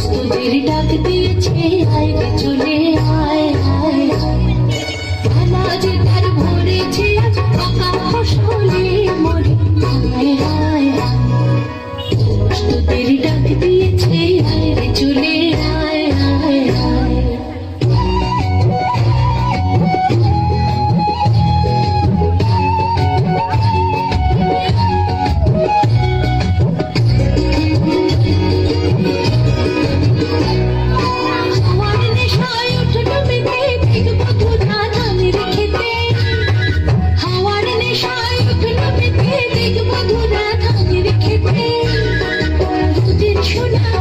তোদের ডাক দিয়েছে আয় রে চলে আয় আয় ধানা যে তার ভরেছে আজ পাকা ফসলে মরে আয় আয় তোদের ডাক দিয়েছে আয় রে চলে আয় আয় আয়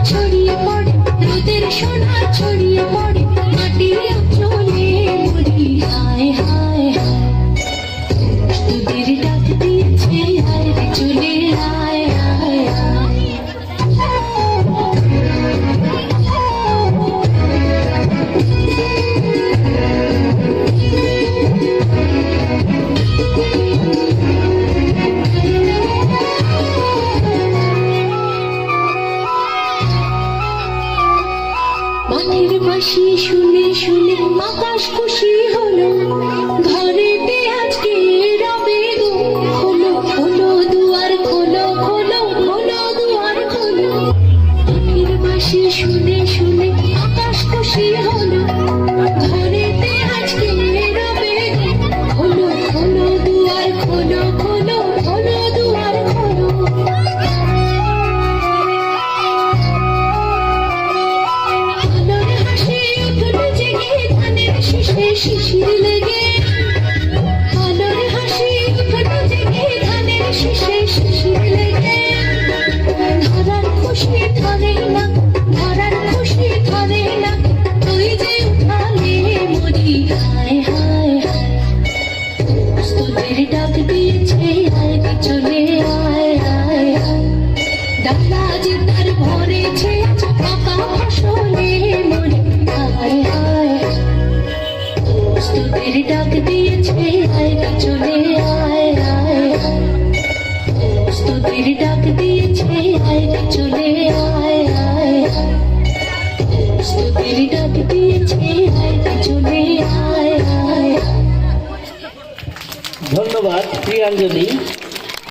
ছড়িয়ে পড়ে রোদের সোনা ছড়িয়ে পড়ে মাটির চলে মরি হায় হায় তোদের ডাক দিয়েছে আয় রে চলে আয় আয় আয় মাঠের বাঁশি শুনে শুনে আকাশ খুশি হলো ঘরেতে আজকে রবে গো খোলো খোলো দুয়ার খোলো খোলো খোলো দুয়ার খোলো মাঠের বাঁশি শুনে শুনে আকাশ খুশি হলো ঘরেতে আজকে রবে গো খোলো খোলো দুয়ার খোলো খোলো খোলো দুয়ার খোলো শিশির লেগে আলোর হাসি উঠলো জেগে ধানের শীষে শিশির লেগে ধরার খুশি ধরে না ধরার খুশি ধরে না তুই যে উঠালে মরি হায় হায় তোদের ডাক দিয়েছে আয় রে চলে আয় আয় ডালা যে তার ভরেছে পাকা ফসলে মরি হায় হায় তোদের ডাক দিয়েছে আয় রে চলে আয় আয় তোদের ডাক দিয়েছে আয় রে চলে আয় আয় তোদের ডাক দিয়েছে আয় রে চলে আয় আয়। ধন্যবাদ প্রিয়াঞ্জলি।